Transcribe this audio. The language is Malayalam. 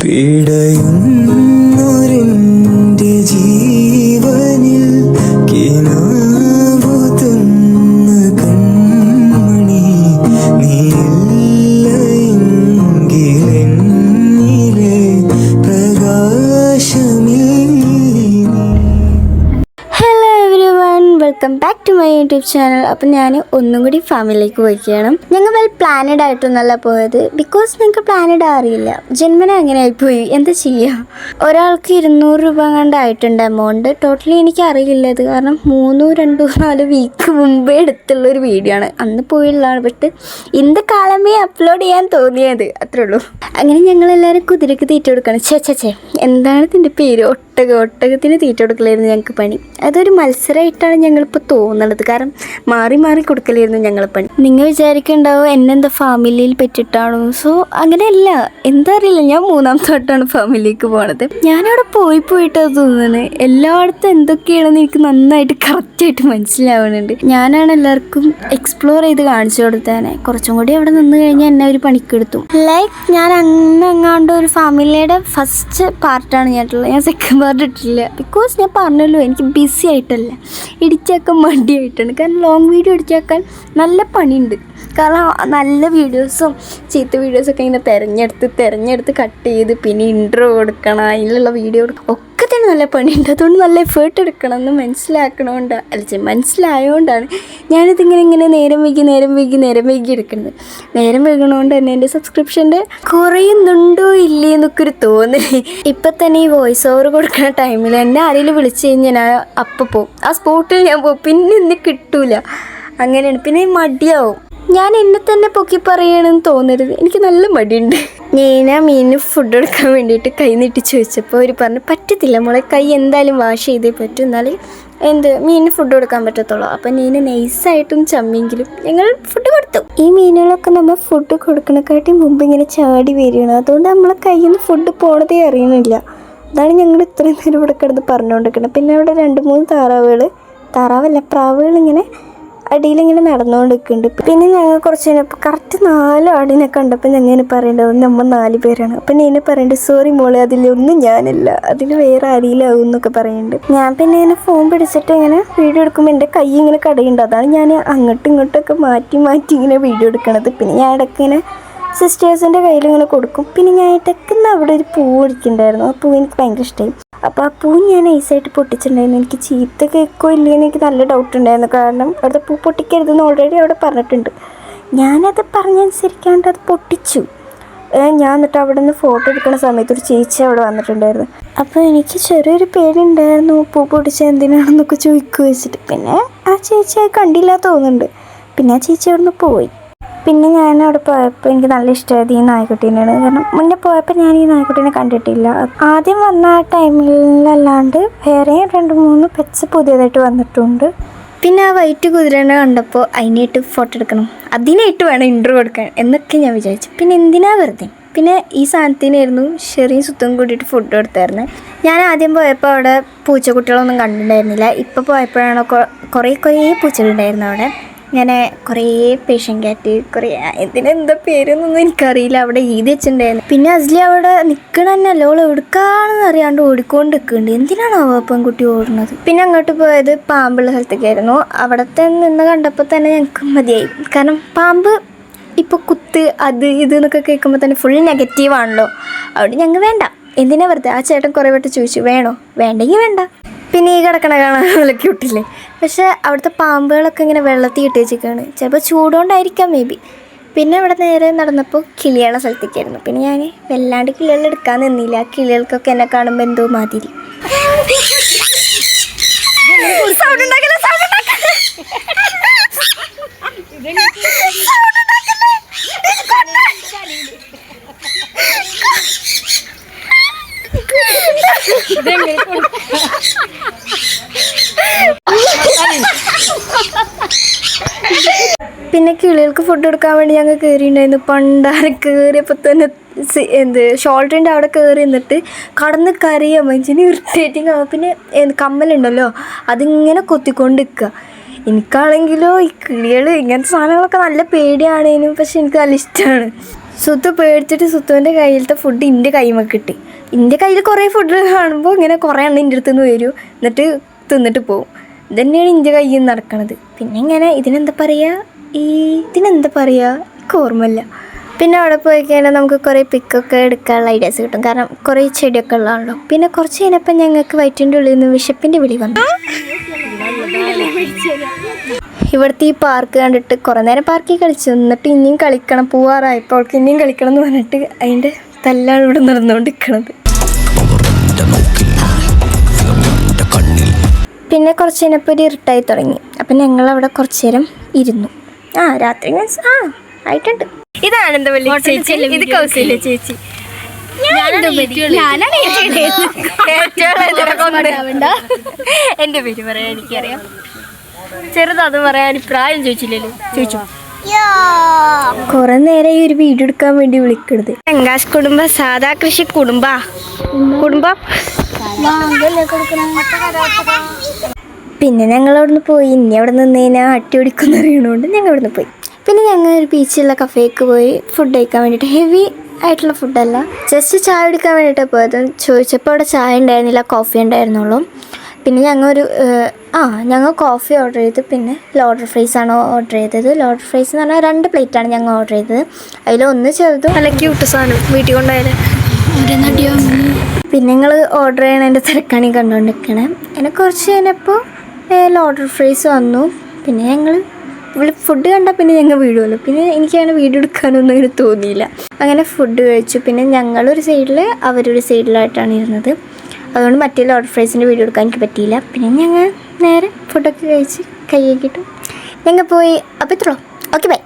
പിടയുന്നൊരെന്റെ ജീവനിൽ കിനാവു തന്ന കൺമണി നീയില്ലെങ്കിലെന്നിലെ പ്രകാശമേ. Hello everyone, welcome back to my YouTube channel. അപ്പം ഞാൻ ഒന്നും കൂടി ഫാമിലിയിലേക്ക് പോയിക്കുകയാണ്. ഞങ്ങൾ വെൽ പ്ലാനഡ് ആയിട്ടൊന്നല്ല പോയത്, ബിക്കോസ് നിങ്ങൾക്ക് പ്ലാനഡ് അറിയില്ല, ജന്മന അങ്ങനെ ആയിപ്പോയി, എന്താ ചെയ്യുക. ഒരാൾക്ക് 200 രൂപ കണ്ടായിട്ടുണ്ട് എമൗണ്ട്. ടോട്ടലി എനിക്ക് അറിയില്ല ഇത്, കാരണം 3-4 വീക്ക് മുമ്പേ എടുത്തുള്ളൊരു വീഡിയോ ആണ്, അന്ന് പോയുള്ളതാണ്. ബട്ട് ഇന്ന് കാലമേ അപ്ലോഡ് ചെയ്യാൻ തോന്നിയത്, അത്രേ ഉള്ളൂ. അങ്ങനെ ഞങ്ങളെല്ലാവരും കുതിരക്ക് തീറ്റ കൊടുക്കണം. ചേ എന്താണ് ഇതിൻ്റെ പേര്? ഒട്ടകത്തിന് തീറ്റ കൊടുക്കലായിരുന്നു ഞങ്ങൾക്ക് പണി. അതൊരു മത്സരമായിട്ടാണ് ഞങ്ങളിപ്പോൾ തോന്നുന്നത്, കാരണം മാറി മാറി കൊടുക്കലായിരുന്നു ഞങ്ങൾ പണി. നിങ്ങൾ വിചാരിക്കുന്നുണ്ടാവും എന്നെന്താ ഫാമിലിയിൽ പറ്റിയിട്ടാണോ? സോ അങ്ങനെയല്ല, എന്താ അറിയില്ല, ഞാൻ 3ാമത്തെ വട്ടമാണ് ഫാമിലിക്ക് പോണത്. ഞാനവിടെ പോയിട്ടാണ് തോന്നുന്നത്. എല്ലായിടത്തും എന്തൊക്കെയാണെന്ന് എനിക്ക് നന്നായിട്ട് കറക്റ്റായിട്ട് മനസ്സിലാവുന്നുണ്ട്. ഞാനാണ് എല്ലാവർക്കും എക്സ്പ്ലോർ ചെയ്ത് കാണിച്ചു കൊടുത്തേനെ. കുറച്ചും കൂടി അവിടെ നിന്ന് കഴിഞ്ഞാൽ എന്നെ ഒരു പണിക്കെടുത്തു. ലൈക്ക് ഞാൻ അങ്ങാണ്ട് ഒരു ഫാമിലിയുടെ ഫസ്റ്റ് പാർട്ടാണ് ഞാനുള്ളത്. ഞാൻ സെക്കൻഡ് പാർട്ട് ഇട്ടില്ല, ബിക്കോസ് ഞാൻ പറഞ്ഞല്ലോ എനിക്ക് ബിസി ആയിട്ടല്ല, ഇടിച്ചേക്കാൻ മടിയായിട്ടാണ്. കാരണം ലോങ് വീഡിയോ ഇടിച്ചേക്കാൻ നല്ല പണിയുണ്ട്. കാരണം നല്ല വീഡിയോസും ചീത്ത വീഡിയോസൊക്കെ ഇങ്ങനെ തിരഞ്ഞെടുത്ത് കട്ട് ചെയ്ത് പിന്നെ ഇൻട്രോ കൊടുക്കണം, അതിലുള്ള വീഡിയോ ഒക്കെ തന്നെ നല്ല പണിയുണ്ട്. അതുകൊണ്ട് നല്ല എഫേർട്ട് എടുക്കണം എന്ന് മനസ്സിലായതുകൊണ്ടാണ് ഞാനിതിങ്ങനെ നേരം വൈകി എടുക്കുന്നത്. നേരം വൈകണോണ്ട് തന്നെ എൻ്റെ സബ്സ്ക്രിപ്ഷൻ്റെ കുറയുന്നുണ്ടോ ഇല്ലേ എന്നൊക്കെ ഒരു തോന്നല്. ഇപ്പം തന്നെ ഈ വോയിസ് ഓവർ കൊടുക്കുന്ന ടൈമിൽ എന്നെ ആരെങ്കിലും വിളിച്ച് കഴിഞ്ഞാൽ ഞാൻ അപ്പം പോവും, ആ സ്പോട്ടിൽ ഞാൻ പോകും, പിന്നെ എന്നെ കിട്ടൂല. അങ്ങനെയാണ്. പിന്നെ മടിയാവും. ഞാൻ എന്നെ തന്നെ പൊക്കി പറയണമെന്ന് തോന്നരുത്, എനിക്ക് നല്ല മടിയുണ്ട്. മീനിന് ഫുഡ് കൊടുക്കാൻ വേണ്ടിയിട്ട് കൈ നീട്ടി ചോദിച്ചപ്പോൾ അവർ പറഞ്ഞു പറ്റത്തില്ല മോളെ, കൈ എന്തായാലും വാഷ് ചെയ്തേ പറ്റും, എന്നാലും മീനിന് ഫുഡ് കൊടുക്കാൻ പറ്റത്തുള്ളൂ. അപ്പം നീന് നൈസായിട്ടും ചമ്മിയെങ്കിലും ഞങ്ങൾ ഫുഡ് കൊടുത്തു. ഈ മീനുകളൊക്കെ നമ്മൾ ഫുഡ് കൊടുക്കണക്കാട്ടി മുമ്പ് ഇങ്ങനെ ചാടി വരികയാണ്, അതുകൊണ്ട് നമ്മളെ കയ്യിൽ നിന്ന് ഫുഡ് പോണതേ അറിയണില്ല. അതാണ് ഞങ്ങൾ ഇത്രയും നേരം ഇവിടെ കിടന്ന് പറഞ്ഞുകൊണ്ടിരിക്കുന്നത്. പിന്നെ അവിടെ 2-3 പ്രാവുകൾ ഇങ്ങനെ അടിയിലിങ്ങനെ നടന്നുകൊണ്ടിരിക്കുന്നുണ്ട്. പിന്നെ ഞങ്ങൾ കുറച്ച് കഴിഞ്ഞപ്പോൾ കറക്റ്റ് 4 ആടിനെ കണ്ടപ്പോൾ ഞങ്ങനെ പറയേണ്ടത് നമ്മൾ 4 പേരാണ്. അപ്പം നീനെ പറയേണ്ടത് സോറി മോളെ, അതിലൊന്നും ഞാനല്ല, അതിൽ വേറെ ആരെയിലാവും എന്നൊക്കെ പറയുന്നുണ്ട്. ഞാൻ പിന്നെ ഇങ്ങനെ ഫോൺ പിടിച്ചിട്ട് ഇങ്ങനെ വീഡിയോ എടുക്കുമ്പോൾ എൻ്റെ കൈ ഇങ്ങനെ കടയുണ്ട്. അതാണ് ഞാൻ അങ്ങോട്ടും ഇങ്ങോട്ടൊക്കെ മാറ്റി ഇങ്ങനെ വീഡിയോ എടുക്കണത്. പിന്നെ ഞാൻ ഇടയ്ക്ക് ഇങ്ങനെ സിസ്റ്റേഴ്സിൻ്റെ കയ്യിലിങ്ങനെ കൊടുക്കും. പിന്നെ ഞാൻ ഇടയ്ക്കുന്ന അവിടെ ഒരു പൂ പിടിക്കുന്നുണ്ടായിരുന്നു, ആ പൂ എനിക്ക് ഭയങ്കര ഇഷ്ടമായി. അപ്പോൾ ആ പൂ ഞാൻ നൈസായിട്ട് പൊട്ടിച്ചിട്ടുണ്ടായിരുന്നു. എനിക്ക് ചീത്ത കേൾക്കോ ഇല്ലയെന്ന് എനിക്ക് നല്ല ഡൗട്ട് ഉണ്ടായിരുന്നു, കാരണം അവിടുത്തെ പൂ പൊട്ടിക്കരുതെന്ന് ഓൾറെഡി അവിടെ പറഞ്ഞിട്ടുണ്ട്. ഞാനത് പറഞ്ഞനുസരിക്കാണ്ട് അത് പൊട്ടിച്ചു. ഞാൻ എന്നിട്ട് അവിടെ നിന്ന് ഫോട്ടോ എടുക്കുന്ന സമയത്ത് ഒരു ചേച്ചി അവിടെ വന്നിട്ടുണ്ടായിരുന്നു. അപ്പോൾ എനിക്ക് ചെറിയൊരു പേരുണ്ടായിരുന്നു, പൂ പൊട്ടിച്ച എന്തിനാണെന്നൊക്കെ ചോദിക്കുക വെച്ചിട്ട്. പിന്നെ ആ ചേച്ചി അത് കണ്ടില്ല തോന്നുന്നുണ്ട്. പിന്നെ ആ ചേച്ചി അവിടെ നിന്ന് പോയി. പിന്നെ ഞാൻ അവിടെ പോയപ്പോൾ എനിക്ക് നല്ല ഇഷ്ടമായത് ഈ നായ്ക്കുട്ടീനെയാണ്. കാരണം മുന്നേ പോയപ്പോൾ ഞാൻ ഈ നായ്ക്കുട്ടീനെ കണ്ടിട്ടില്ല. ആദ്യം വന്ന ആ ടൈമിലല്ലാണ്ട് വേറെ 2-3 പെറ്റ്സ് പുതിയതായിട്ട് വന്നിട്ടുണ്ട്. പിന്നെ ആ വൈറ്റ് കുതിരനെ കണ്ടപ്പോൾ അതിനായിട്ട് ഫോട്ടോ എടുക്കണം, അതിനായിട്ട് വേണം ഇൻട്രോ കൊടുക്കാൻ എന്നൊക്കെ ഞാൻ വിചാരിച്ചു. പിന്നെ എന്തിനാ വെറുതെ. പിന്നെ ഈ സാധനത്തിനായിരുന്നു ചെറിയ സുത്തം കൂടിയിട്ട് ഫുഡ് കൊടുത്തായിരുന്നു. ഞാൻ ആദ്യം പോയപ്പോൾ അവിടെ പൂച്ചക്കുട്ടികളൊന്നും കണ്ടിട്ടുണ്ടായിരുന്നില്ല. ഇപ്പോൾ പോയപ്പോഴാണ് കുറേ പൂച്ചകളുണ്ടായിരുന്നു അവിടെ. ഇങ്ങനെ കുറേ പേഷ്യൻ ക്യാറ്റ്, കുറേ ഇതിനെന്താ പേരൊന്നും എനിക്കറിയില്ല, അവിടെ എഴുതി വെച്ചിട്ടുണ്ടായിരുന്നു. പിന്നെ അസ്ലി അവിടെ നിൽക്കണ തന്നെ അല്ല, അവൾ എവിടുക്കാണെന്ന് അറിയാണ്ട് ഓടിക്കൊണ്ട് നിൽക്കുന്നുണ്ട്. എന്തിനാണോ പെൺകുട്ടി ഓടുന്നത്. പിന്നെ അങ്ങോട്ട് പോയത് പാമ്പുള്ള സ്ഥലത്തേക്കായിരുന്നു. അവിടത്തെ നിന്ന് കണ്ടപ്പോൾ തന്നെ ഞങ്ങൾക്ക് മതിയായി, കാരണം പാമ്പ് ഇപ്പോൾ കുത്ത് അത് ഇത് എന്നൊക്കെ കേൾക്കുമ്പോൾ തന്നെ ഫുൾ നെഗറ്റീവാണല്ലോ. അവിടെ ഞങ്ങൾ വേണ്ട, എന്തിനാ വെറുതെ. ആ ചേട്ടൻ കുറേ വട്ടം ചോദിച്ചു വേണോ, വേണ്ടെങ്കിൽ വേണ്ട. പിന്നെ ഈ കിടക്കണ കാണാൻ നല്ല ക്യൂട്ടില്ലേ. പക്ഷേ അവിടുത്തെ പാമ്പുകളൊക്കെ ഇങ്ങനെ വെള്ളത്തിൽ ഇട്ട് വെച്ചിരിക്കുകയാണ്, ചിലപ്പോൾ ചൂടുകൊണ്ടായിരിക്കാം മേ ബി. പിന്നെ ഇവിടെ നേരെ നടന്നപ്പോൾ കിളികളുടെ സ്ഥലത്തേക്കായിരുന്നു. പിന്നെ ഞാൻ വല്ലാണ്ട് കിളികൾ എടുക്കാൻ നിന്നില്ല, കിളികൾക്കൊക്കെ എന്നെ കാണുമ്പോൾ എന്തോ മാതിരി. പിന്നെ കിളികൾക്ക് ഫുഡ് കൊടുക്കാൻ വേണ്ടി ഞങ്ങൾ കയറിയിട്ടുണ്ടായിരുന്നു. പണ്ടാരെ കയറിയപ്പോൾ തന്നെ ഷോൾഡറിൻ്റെ അവിടെ കയറി നിന്നിട്ട് കടന്ന് കരയുക, മനുഷ്യന് ഇറിറ്റേറ്റിംഗ് ആവും. പിന്നെ കമ്മലുണ്ടല്ലോ അതിങ്ങനെ കൊത്തിക്കൊണ്ട് നിൽക്കുക. എനിക്കാണെങ്കിലോ ഈ കിളികൾ ഇങ്ങനത്തെ സാധനങ്ങളൊക്കെ നല്ല പേടിയാണേനും, പക്ഷെ എനിക്ക് നല്ല ഇഷ്ടമാണ്. സുത്തു പേടിച്ചിട്ട് സുത്തുവിൻ്റെ കയ്യിലത്തെ ഫുഡ് എൻ്റെ കൈമ കിട്ടി. എൻ്റെ കയ്യിൽ കുറേ ഫുഡ് കാണുമ്പോൾ ഇങ്ങനെ കുറേ എണ്ണം എൻ്റെ അടുത്ത് നിന്ന് വരും, എന്നിട്ട് തിന്നിട്ട് പോകും. ഇതന്നെയാണ് എൻ്റെ കയ്യിൽ നിന്ന് നടക്കണത്. പിന്നെ ഇങ്ങനെ ഇതിനെന്താ പറയുക, എനിക്ക് ഓർമ്മയില്ല. പിന്നെ അവിടെ പോയി കഴിഞ്ഞാൽ നമുക്ക് കുറേ പിക്കൊക്കെ എടുക്കാനുള്ള ഐഡിയാസ് കിട്ടും, കാരണം കുറേ ചെടിയൊക്കെ ഉള്ളതാണല്ലോ. പിന്നെ കുറച്ച് കഴിഞ്ഞപ്പോൾ ഞങ്ങൾക്ക് വയറ്റിൻ്റെ ഉള്ളിൽ നിന്ന് വിശപ്പിൻ്റെ വിളി വന്നു. ഇവിടുത്തെ ഈ പാർക്ക് കണ്ടിട്ട് കുറേ നേരം പാർക്കിൽ കളിച്ചു, എന്നിട്ട് ഇനിയും കളിക്കണം, പോവാറായപ്പോൾ അവൾക്ക് ഇനിയും കളിക്കണം എന്ന് പറഞ്ഞിട്ട് അതിൻ്റെ തല്ലാണ് ഇവിടെ നടന്നുകൊണ്ടിരിക്കണത്. പിന്നെ കുറച്ച് കഴിഞ്ഞപ്പോൾ ഒരു ഇരുട്ടായി തുടങ്ങി. അപ്പം ഞങ്ങളവിടെ കുറച്ച് നേരം ഇരുന്നു. രാത്രി ആയിട്ടുണ്ട്. ഇതാണ് എന്താ വലിയ ചേച്ചി, ഇത് കൗസല്യ ചേച്ചി. എൻ്റെ പേര് പറയാൻ എനിക്കറിയാം, ചെറുതത് പറയാൻ പ്രായം ചോദിച്ചില്ലല്ലോ, ചോദിച്ചോ. കുറെ നേരം ഈ ഒരു വീഡിയോ എടുക്കാൻ വേണ്ടി വിളിക്കണത്. തെങ്കാശ് കുടുംബ സാധാ കൃഷി കുടുംബം. പിന്നെ ഞങ്ങൾ അവിടുന്ന് പോയി. ഇനി അവിടെ നിന്ന് കഴിഞ്ഞാൽ അട്ടി പിടിക്കുന്ന അറിയണോണ്ട് ഞങ്ങൾ അവിടുന്ന് പോയി. പിന്നെ ഞങ്ങൾ ഒരു ബീച്ചിലുള്ള കഫേക്ക് പോയി ഫുഡ് കഴിക്കാൻ വേണ്ടിയിട്ട്. ഹെവി ആയിട്ടുള്ള ഫുഡല്ല, ജസ്റ്റ് ചായ കുടിക്കാൻ വേണ്ടിയിട്ടാണ് പോയത്. ചോദിച്ചപ്പോൾ അവിടെ ചായ ഉണ്ടായിരുന്നില്ല, കോഫി ഉണ്ടായിരുന്നുള്ളൂ. പിന്നെ ഞങ്ങൾ കോഫി ഓർഡർ ചെയ്തു. പിന്നെ ലോഡർ ഫ്രൈസ് ആണ് ഓർഡർ ചെയ്തത്. ലോഡർ ഫ്രൈസ് എന്ന് പറഞ്ഞാൽ 2 പ്ലേറ്റാണ് ഞങ്ങൾ ഓർഡർ ചെയ്തത്. അതിലൊന്ന് ചെറുതും നല്ല ക്യൂട്ട് സാധനം, വീട്ടിൽ കൊണ്ടുപോയാലും. പിന്നെ ഞങ്ങൾ ഓർഡർ ചെയ്യണതിൻ്റെ തിരക്കാണ് ഈ കണ്ടുകൊണ്ടിരിക്കണേ. അങ്ങനെ കുറച്ച് കഴിഞ്ഞപ്പോൾ ലോഡർ ഫ്രൈസ് വന്നു. പിന്നെ ഞങ്ങൾ ഫുഡ് കണ്ടാൽ പിന്നെ ഞങ്ങൾ വീടുമല്ലോ, പിന്നെ എനിക്കങ്ങനെ വീഡിയോ എടുക്കാനൊന്നും അങ്ങനെ തോന്നിയില്ല. അങ്ങനെ ഫുഡ് കഴിച്ചു. പിന്നെ ഞങ്ങളൊരു സൈഡിൽ അവരൊരു സൈഡിലായിട്ടാണ് ഇരുന്നത്, അതുകൊണ്ട് മറ്റേ ലോഡർ ഫ്രൈസിൻ്റെ വീഡിയോ എടുക്കാൻ എനിക്ക് പറ്റിയില്ല. പിന്നെ ഞങ്ങൾ നേരെ ഫുഡൊക്കെ കഴിച്ച് കൈ കഴുകിയിട്ടു ഞങ്ങൾ പോയി. അപ്പോൾ ഇത്രയോ. Okay, by.